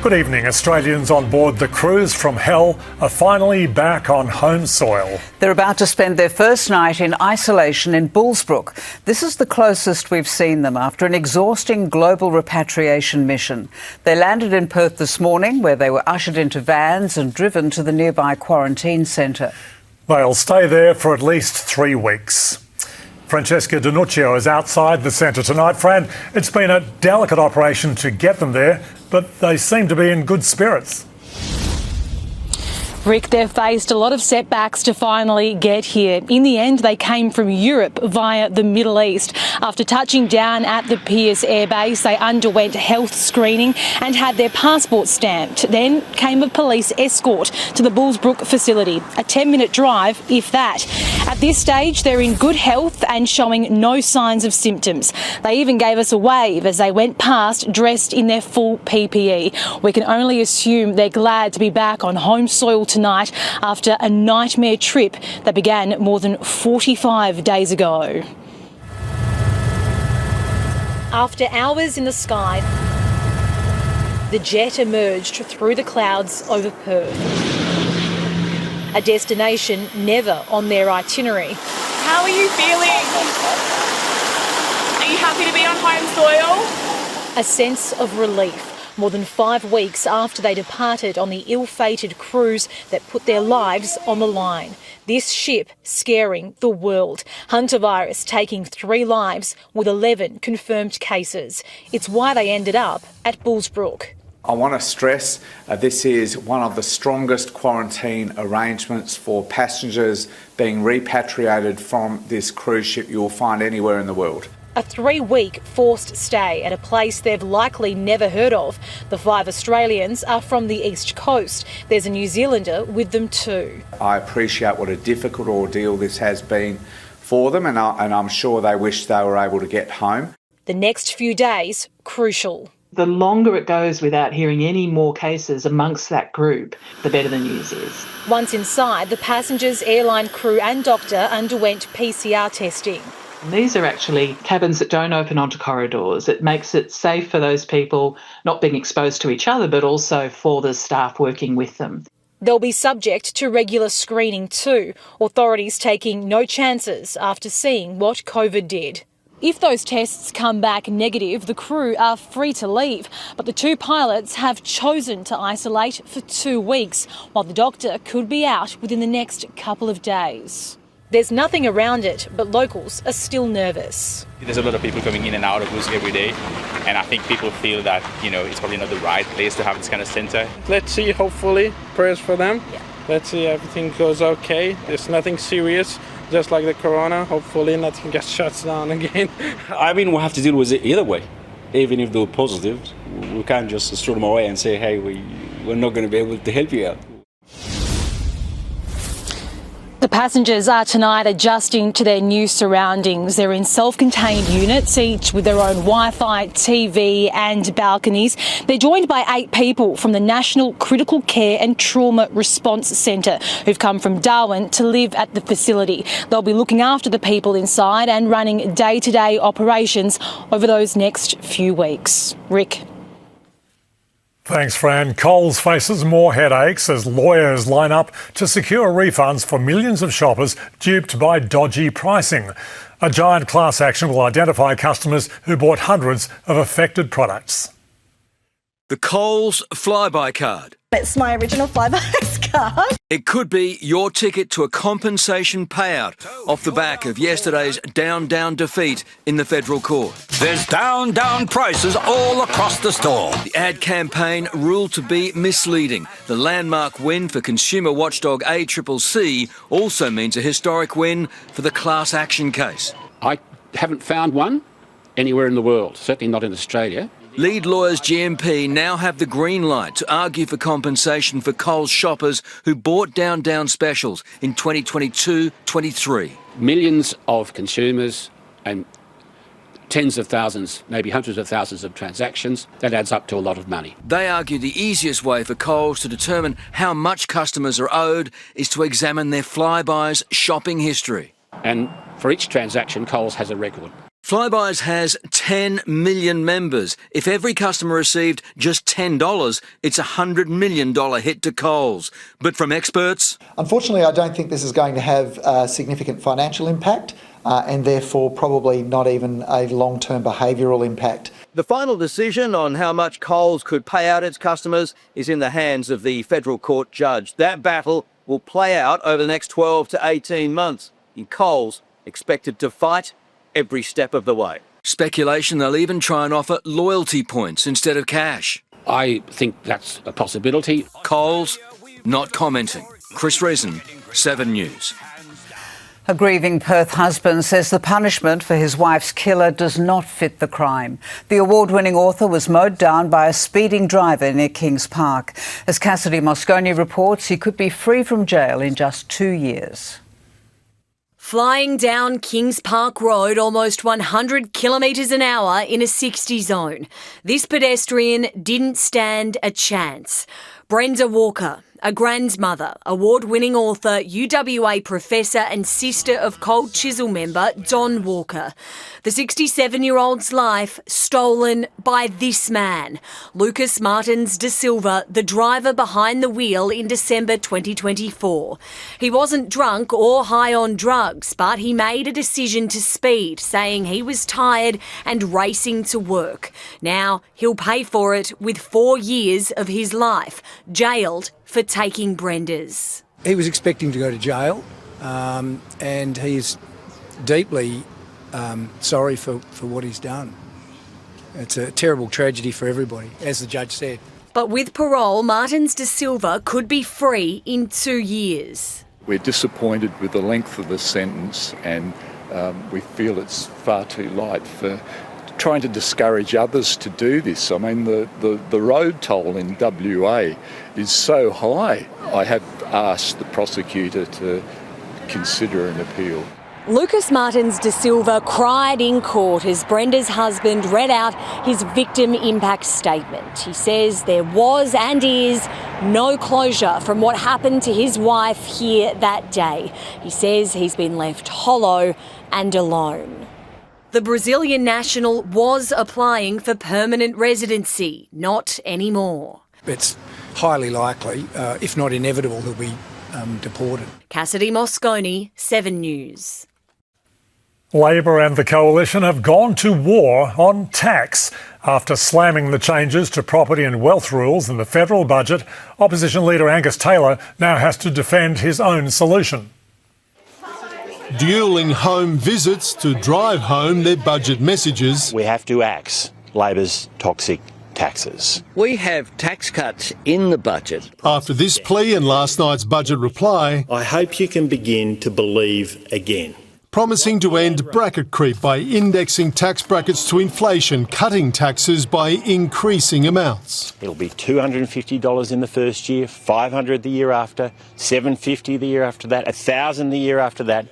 Good evening. Australians on board the cruise from hell are finally back on home soil. They're about to spend their first night in isolation in Bullsbrook. This is the closest we've seen them after an exhausting global repatriation mission. They landed in Perth this morning, where they were ushered into vans and driven to the nearby quarantine centre. They'll stay there for at least 3 weeks. Francesca Danuccio is outside the centre tonight. Fran, it's been a delicate operation to get them there, but they seem to be in good spirits. Rick, they've faced a lot of setbacks to finally get here. In the end, they came from Europe via the Middle East. After touching down at the Pearce Air Base, they underwent health screening and had their passport stamped. Then came a police escort to the Bullsbrook facility, a 10-minute drive, if that. At this stage, they're in good health and showing no signs of symptoms. They even gave us a wave as they went past dressed in their full PPE. We can only assume they're glad to be back on home soil tonight after a nightmare trip that began more than 45 days ago. After hours in the sky, the jet emerged through the clouds over Perth. A destination never on their itinerary. How are you feeling? Are you happy to be on home soil? A sense of relief. More than 5 weeks after they departed on the ill-fated cruise that put their lives on the line. This ship scaring the world. Hantavirus taking 3 lives with 11 confirmed cases. It's why they ended up at Bullsbrook. I want to stress this is one of the strongest quarantine arrangements for passengers being repatriated from this cruise ship you'll find anywhere in the world. A 3-week forced stay at a place they've likely never heard of. The 5 Australians are from the East Coast. There's a New Zealander with them too. I appreciate what a difficult ordeal this has been for them, and I'm sure they wish they were able to get home. The next few days, crucial. The longer it goes without hearing any more cases amongst that group, the better the news is. Once inside, the passengers, airline crew and doctor underwent PCR testing. These are actually cabins that don't open onto corridors. It makes it safe for those people not being exposed to each other, but also for the staff working with them. They'll be subject to regular screening too, authorities taking no chances after seeing what COVID did. If those tests come back negative, the crew are free to leave, but the 2 pilots have chosen to isolate for 2 weeks, while the doctor could be out within the next couple of days. There's nothing around it, but locals are still nervous. There's a lot of people coming in and out of Bullsbrook every day, and I think people feel that, it's probably not the right place to have this kind of centre. Let's see, hopefully, prayers for them. Yeah. Let's see everything goes okay. There's nothing serious, just like the corona. Hopefully nothing gets shut down again. I mean, we'll have to deal with it either way. Even if they're positive, we can't just throw them away and say, hey, we're not going to be able to help you out. The passengers are tonight adjusting to their new surroundings. They're in self-contained units, each with their own Wi-Fi, TV and balconies. They're joined by 8 people from the National Critical Care and Trauma Response Centre who've come from Darwin to live at the facility. They'll be looking after the people inside and running day-to-day operations over those next few weeks. Rick. Thanks, Fran. Coles faces more headaches as lawyers line up to secure refunds for millions of shoppers duped by dodgy pricing. A giant class action will identify customers who bought hundreds of affected products. The Coles Flybuy card. It's my original Flybuys card. It could be your ticket to a compensation payout off the back of yesterday's down defeat in the federal court. There's down prices all across the store. The ad campaign ruled to be misleading. The landmark win for consumer watchdog ACCC also means a historic win for the class action case. I haven't found one anywhere in the world, certainly not in Australia. Lead lawyers GMP now have the green light to argue for compensation for Coles shoppers who bought down specials in 2022-23. Millions of consumers and tens of thousands, maybe hundreds of thousands of transactions. That adds up to a lot of money. They argue the easiest way for Coles to determine how much customers are owed is to examine their Flybuys shopping history. And for each transaction, Coles has a record. Flybuys has 10 million members. If every customer received just $10, it's a $100 million hit to Coles. But from experts... Unfortunately, I don't think this is going to have a significant financial impact and therefore probably not even a long-term behavioural impact. The final decision on how much Coles could pay out its customers is in the hands of the federal court judge. That battle will play out over the next 12 to 18 months. In Coles, expected to fight every step of the way. Speculation they'll even try and offer loyalty points instead of cash. I think that's a possibility. Coles not commenting. Chris Reason, 7 News. A grieving Perth husband says the punishment for his wife's killer does not fit the crime. The award-winning author was mowed down by a speeding driver near Kings Park. As Cassidy Mosconi reports, he could be free from jail in just 2 years. Flying down Kings Park Road almost 100 kilometres an hour in a 60 zone. This pedestrian didn't stand a chance. Brenda Walker, a grandmother, award-winning author, UWA professor and sister of Cold Chisel member Don Walker. The 67-year-old's life stolen by this man, Lucas Martens de Silva, the driver behind the wheel in December 2024. He wasn't drunk or high on drugs, but he made a decision to speed, saying he was tired and racing to work. Now he'll pay for it with 4 years of his life, jailed for taking Brenda's. He was expecting to go to jail and he's deeply sorry for what he's done. It's a terrible tragedy for everybody, as the judge said. But with parole, Martens de Silva could be free in 2 years. We're disappointed with the length of the sentence and we feel it's far too light for trying to discourage others to do this. I mean, the road toll in WA is so high. I have asked the prosecutor to consider an appeal. Lucas Martens de Silva cried in court as Brenda's husband read out his victim impact statement. He says there was and is no closure from what happened to his wife here that day. He says he's been left hollow and alone. The Brazilian national was applying for permanent residency, not anymore. It's highly likely, if not inevitable, he'll be deported. Cassidy Mosconi, 7 News. Labor and the Coalition have gone to war on tax. After slamming the changes to property and wealth rules in the federal budget, opposition leader Angus Taylor now has to defend his own solution. Dueling home visits to drive home their budget messages. We have to axe Labor's toxic taxes. We have tax cuts in the budget. After this plea and last night's budget reply, I hope you can begin to believe again. Promising to end bracket creep by indexing tax brackets to inflation, cutting taxes by increasing amounts. It'll be $250 in the first year, $500 the year after, $750 the year after that, $1,000 the year after that.